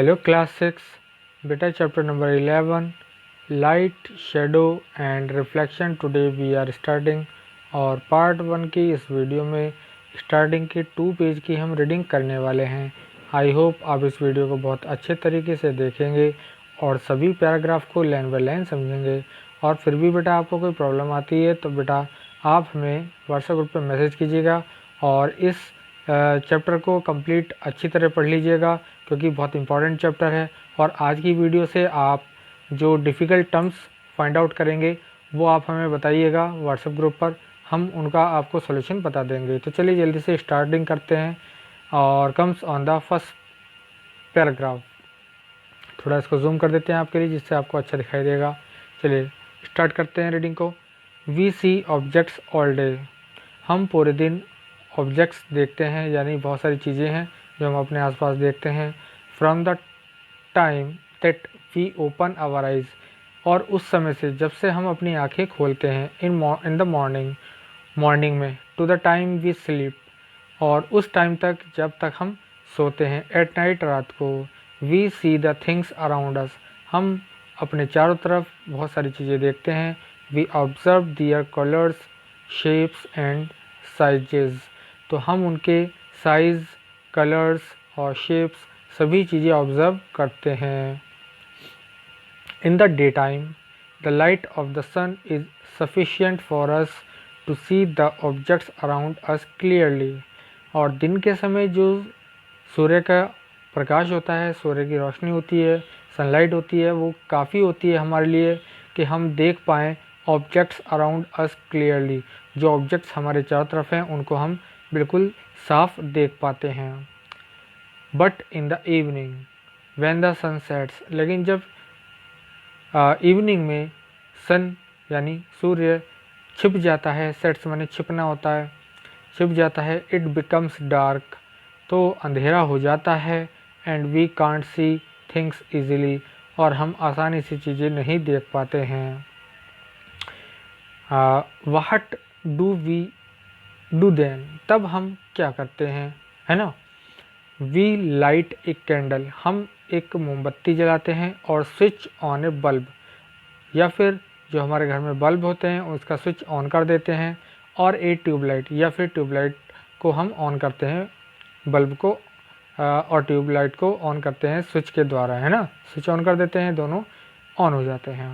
Hello class 6 बेटा, chapter number 11 light, shadow and reflection. Today we are starting our part 1 की इस video में starting के 2 page की हम रीडिंग करने वाले हैं। आई होप आप इस वीडियो को बहुत अच्छे तरीके से देखेंगे और सभी पैराग्राफ को लाइन बाय लाइन समझेंगे। और फिर भी बेटा आपको कोई प्रॉब्लम आती है तो बेटा आप हमें व्हाट्सएप ग्रुप पे मैसेज कीजिएगा और इस चैप्टर को कंप्लीट अच्छी तरह पढ़ लीजिएगा क्योंकि बहुत इंपॉर्टेंट चैप्टर है। और आज की वीडियो से आप जो डिफ़िकल्ट टर्म्स फाइंड आउट करेंगे वो आप हमें बताइएगा व्हाट्सएप ग्रुप पर, हम उनका आपको सॉल्यूशन बता देंगे। तो चलिए जल्दी से स्टार्टिंग करते हैं और comes on the first paragraph. थोड़ा इसको जूम कर देते हैं आपके लिए जिससे आपको अच्छा दिखाई देगा। चलिए स्टार्ट करते हैं रीडिंग को। We see objects all day. हम पूरे दिन ऑब्जेक्ट्स देखते हैं, यानी बहुत सारी चीज़ें हैं जो हम अपने आसपास देखते हैं। From the time that we open our eyes, और उस समय से जब से हम अपनी आंखें खोलते हैं, इन द मॉर्निंग में, to the time we sleep, और उस टाइम तक जब तक हम सोते हैं, एट नाइट, रात को। We see the things around us, हम अपने चारों तरफ बहुत सारी चीज़ें देखते हैं। We observe their colours, shapes and sizes, तो हम उनके साइज़, कलर्स और शेप्स सभी चीज़ें ऑब्ज़र्व करते हैं। In the day time the light of the sun is sufficient for us to see the objects around us clearly, और दिन के समय जो सूर्य का प्रकाश होता है, सूर्य की रोशनी होती है, सनलाइट होती है, वो काफ़ी होती है हमारे लिए कि हम देख पाएँ ऑब्जेक्ट्स अराउंड अस क्लियरली। जो ऑब्जेक्ट्स हमारे चारों तरफ हैं उनको हम बिल्कुल साफ देख पाते हैं। But in the evening when the sun sets, लेकिन जब इवनिंग में सन यानी सूर्य छिप जाता है, सेट्स माने छिपना होता है, छिप जाता है, इट बिकम्स डार्क, तो अंधेरा हो जाता है। And we can't see things easily, और हम आसानी से चीज़ें नहीं देख पाते हैं। What do we do then, तब हम क्या करते हैं, है ना। वी लाइट ए कैंडल, हम एक मोमबत्ती जलाते हैं, और स्विच ऑन ए बल्ब, या फिर जो हमारे घर में बल्ब होते हैं उसका स्विच ऑन कर देते हैं। और ए ट्यूबलाइट, या फिर ट्यूबलाइट को हम ऑन करते हैं, बल्ब को और ट्यूबलाइट को ऑन करते हैं स्विच के द्वारा, है ना। स्विच ऑन कर देते हैं, दोनों ऑन हो जाते हैं।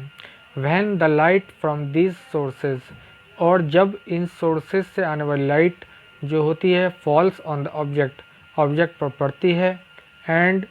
When the light from these sources, और जब इन सोर्सेज से आने वाली लाइट जो होती है falls on the object, object पर पड़ती है, and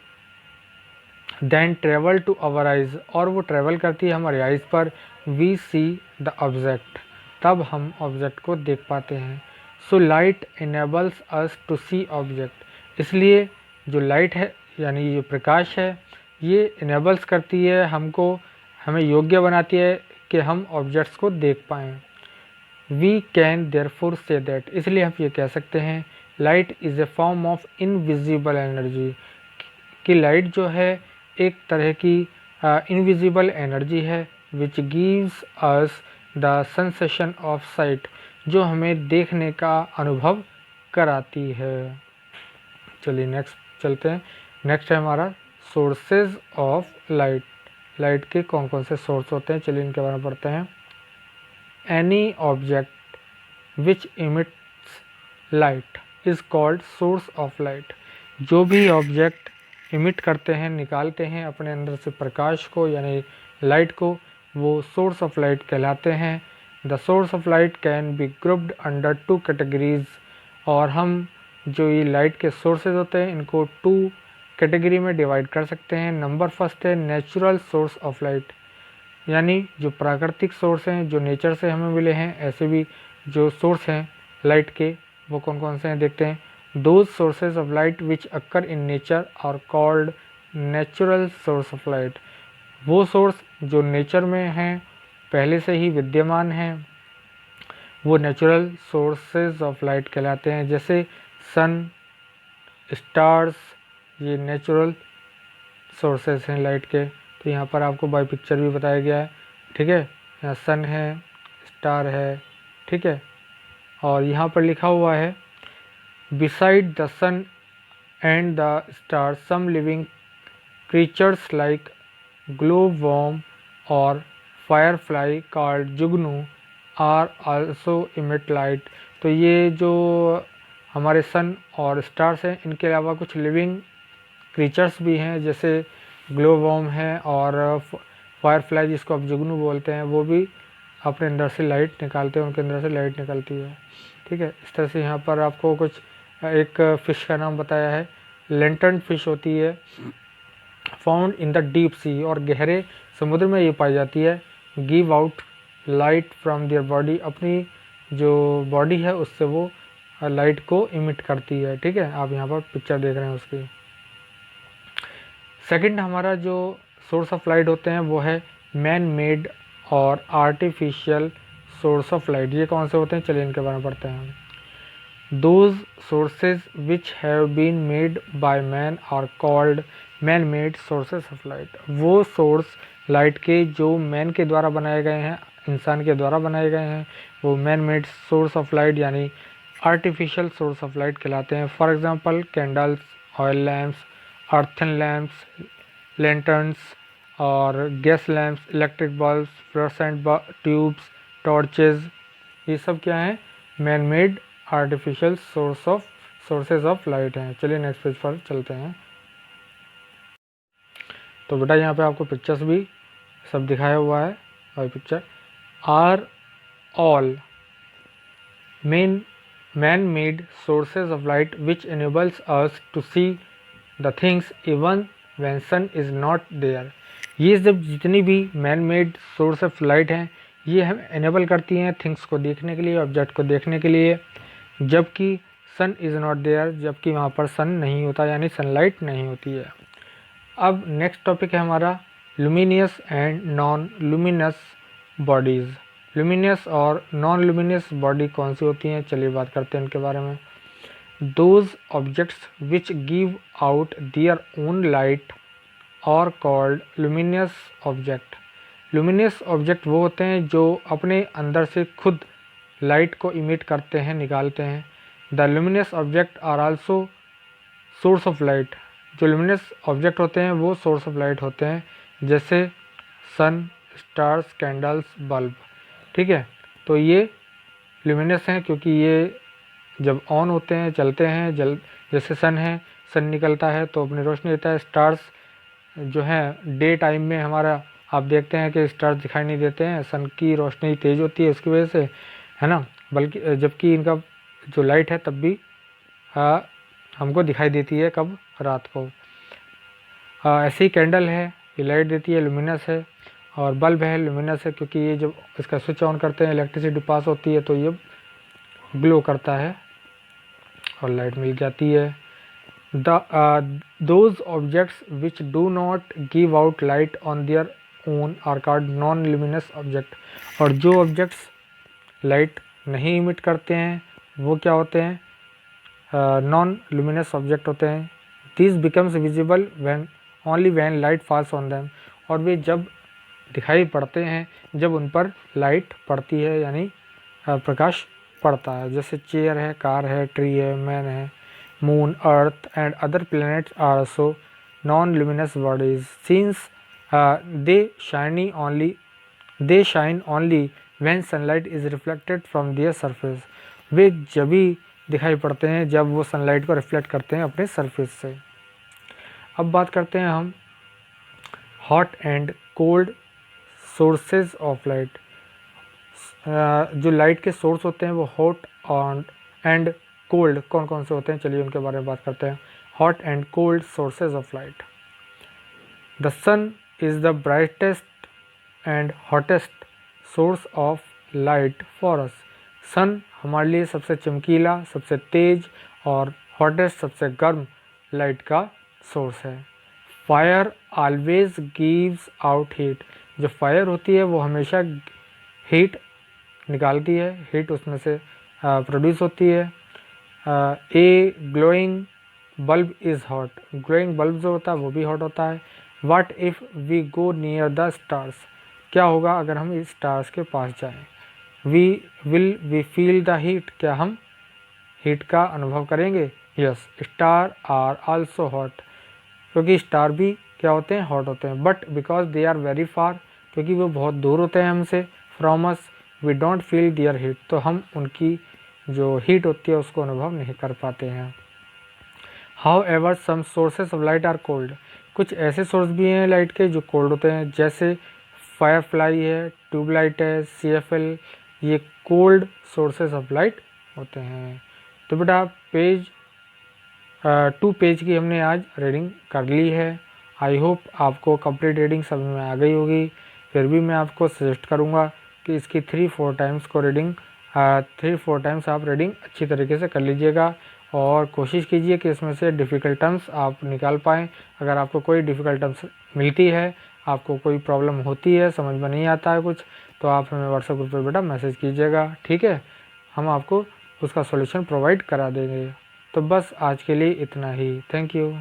then travel to our eyes, और वो ट्रेवल करती है हमारे आइज़ पर। वी सी द ऑब्जेक्ट, तब हम ऑब्जेक्ट को देख पाते हैं। So light enables us to see object, इसलिए जो लाइट है यानी जो प्रकाश है ये इनेबल्स करती है हमको, हमें योग्य बनाती है कि हम ऑब्जेक्ट्स को देख पाएँ। We can therefore say that, इसलिए हम ये कह सकते हैं light is a form of invisible energy, कि लाइट जो है एक तरह की इनविजिबल एनर्जी है, which gives us the sensation of sight, जो हमें देखने का अनुभव कराती है। चलिए नेक्स्ट चलते हैं। नेक्स्ट है हमारा सोर्सेज ऑफ लाइट। लाइट के कौन कौन से सोर्स होते हैं, चलिए इनके बारे में पढ़ते हैं। Any object which emits light is called source of light, जो भी ऑब्जेक्ट इमिट करते हैं, निकालते हैं अपने अंदर से प्रकाश को यानी लाइट को, वो सोर्स ऑफ लाइट कहलाते हैं। The source of light can be grouped under 2 categories, और हम जो ये लाइट के सोर्सेज होते हैं इनको 2 कैटेगरी में डिवाइड कर सकते हैं। नंबर फर्स्ट है नेचुरल सोर्स ऑफ लाइट, यानी जो प्राकृतिक सोर्स हैं जो नेचर से हमें मिले हैं, ऐसे भी जो सोर्स हैं लाइट के वो कौन कौन से हैं देखते हैं। Those sources of light which occur in nature are called natural source of light, वो सोर्स जो नेचर में हैं, पहले से ही विद्यमान हैं, वो नेचुरल सोर्सेज ऑफ लाइट कहलाते हैं। जैसे सन, स्टार्स, ये नेचुरल सोर्सेज हैं लाइट के। तो यहाँ पर आपको बाय पिक्चर भी बताया गया है, ठीक है। यहाँ सन है, स्टार है, ठीक है, और यहाँ पर लिखा हुआ है beside the sun and the stars some living creatures like glowworm और फायरफ्लाई कॉल्ड जुगनू आर आल्सो इमिट लाइट। तो ये जो हमारे सन और स्टार्स हैं, इनके अलावा कुछ लिविंग क्रीचर्स भी हैं, जैसे ग्लोववर्म है और फायरफ्लाई जिसको आप जुगनू बोलते हैं, वो भी अपने अंदर से लाइट निकालते हैं, उनके अंदर से लाइट निकलती है। ठीक है, इस तरह से यहाँ पर आपको कुछ एक फ़िश का नाम बताया है, लेंटर्न फिश होती है, found in the deep sea, और गहरे समुद्र में ये पाई जाती है। Give out light from their body, अपनी जो बॉडी है उससे वो लाइट को इमिट करती है। ठीक है, आप यहाँ पर पिक्चर देख रहे हैं उसकी। सेकंड हमारा जो सोर्स ऑफ लाइट होते हैं वो है मैन मेड और आर्टिफिशियल सोर्स ऑफ लाइट। ये कौन से होते हैं, चलिए इनके बारे में पढ़ते हैं। Those sources which have been made by man are called man-made sources of light। वो सोर्स लाइट के जो मैन के द्वारा बनाए गए हैं, इंसान के द्वारा बनाए गए हैं, वो man made source of light यानी आर्टिफिशियल सोर्स ऑफ लाइट कहलाते हैं। For example candles, oil lamps, earthen lamps, lanterns और gas lamps, electric bulbs, fluorescent tubes, torches, ये सब क्या हैं, man made artificial sources of light हैं। चलिए नेक्स्ट पेज पर चलते हैं। तो बेटा यहाँ पे आपको पिक्चर्स भी सब दिखाया हुआ है, और picture are all man made sources of light which enables us to see the things even when sun is not there. ये जब जितनी भी man made source of light हैं, ये हम एनेबल करती हैं थिंग्स को देखने के लिए, ऑब्जेक्ट को देखने के लिए, जबकि सन इज़ नॉट देयर, जबकि वहाँ पर सन नहीं होता, यानी सनलाइट नहीं होती है। अब नेक्स्ट टॉपिक है हमारा luminous and non luminous bodies. Luminous और नॉन लुमिनियस बॉडी कौन सी होती हैं, चलिए बात करते हैं इनके बारे में। Those objects which give out their own light और called luminous object. Luminous object वो होते हैं जो अपने अंदर से खुद लाइट को इमिट करते हैं, निकालते हैं। The luminous object are also source of light. जो लुमिनस ऑब्जेक्ट होते हैं वो सोर्स ऑफ लाइट होते हैं, जैसे सन, स्टार्स, कैंडल्स, बल्ब। ठीक है, तो ये लुमिनस हैं क्योंकि ये जब ऑन होते हैं, चलते हैं, जैसे सन है, सन निकलता है तो अपनी रोशनी देता है। स्टार्स जो है डे टाइम में हमारा आप देखते हैं कि स्टार्स दिखाई नहीं देते हैं, सन की रोशनी तेज़ होती है उसकी वजह से, है ना, बल्कि जबकि इनका जो लाइट है तब भी हमको दिखाई देती है, कब, रात को। ऐसे ही कैंडल है, ये लाइट देती है, लुमिनस है, और बल्ब है, लुमिनस है क्योंकि ये जब इसका स्विच ऑन करते हैं इलेक्ट्रिसिटी पास होती है तो ये ग्लो करता है और लाइट मिल जाती है। Those objects which do not give out light on their own are called non luminous object. और जो ऑब्जेक्ट्स लाइट नहीं इमिट करते हैं वो क्या होते हैं, नॉन लुमिनस ऑब्जेक्ट होते हैं। This becomes visible when only when light falls on them. और वे जब दिखाई पड़ते हैं जब उन पर लाइट पड़ती है, यानी प्रकाश पड़ता है। जैसे चेयर है, कार है, ट्री है, मैन है, moon, earth and other planets are also non luminous bodies since they shine only when sunlight is reflected from their surface. वे जब भी दिखाई पड़ते हैं जब वो सनलाइट को रिफ्लेक्ट करते हैं अपने सरफेस से। अब बात करते हैं हम hot and cold sources of light. जो लाइट के सोर्स होते हैं वो हॉट एंड कोल्ड कौन कौन से होते हैं, चलिए उनके बारे में बात करते हैं। Hot and cold sources of light. The sun is the brightest and hottest source of light for us. Sun हमारे लिए सबसे चमकीला, सबसे तेज और हॉटेस्ट, सबसे गर्म लाइट का सोर्स है। Fire always gives out heat. जो फायर होती है वो हमेशा हीट निकालती है, हीट उसमें से प्रोड्यूस होती है। A glowing bulb is hot. Glowing bulb जो होता है वो भी हॉट होता है। What if we go near the stars. क्या होगा अगर हम इस स्टार्स के पास जाएं। We feel the heat. क्या हम हीट का अनुभव करेंगे। Yes, star are also hot. क्योंकि स्टार भी क्या होते हैं, हॉट होते हैं। But because they are very far, क्योंकि वो बहुत दूर होते हैं हमसे, from us we don't feel their heat, तो हम उनकी जो हीट होती है उसको अनुभव नहीं कर पाते हैं। However some sources of light are cold, कुछ ऐसे सोर्स भी हैं लाइट के जो कोल्ड होते हैं, जैसे फायरफ्लाई है, ट्यूबलाइट है, CFL, ये कोल्ड सोर्सेज ऑफ लाइट होते हैं। तो बेटा पेज 2 पेज की हमने आज रीडिंग कर ली है। आई होप आपको कंप्लीट रीडिंग समझ में आ गई होगी। फिर भी मैं आपको सजेस्ट करूँगा कि इसकी 3-4 टाइम्स को रीडिंग 3-4 टाइम्स आप रीडिंग अच्छी तरीके से कर लीजिएगा और कोशिश कीजिए कि इसमें से डिफ़िकल्ट टर्म्स आप निकाल पाएँ। अगर आपको कोई डिफ़िकल्ट टर्म्स मिलती है, आपको कोई प्रॉब्लम होती है, समझ में नहीं आता है कुछ, तो आप हमें व्हाट्सएप ग्रुप पर बेटा मैसेज कीजिएगा, ठीक है। हम आपको उसका सॉल्यूशन प्रोवाइड करा देंगे। तो बस आज के लिए इतना ही। Thank you.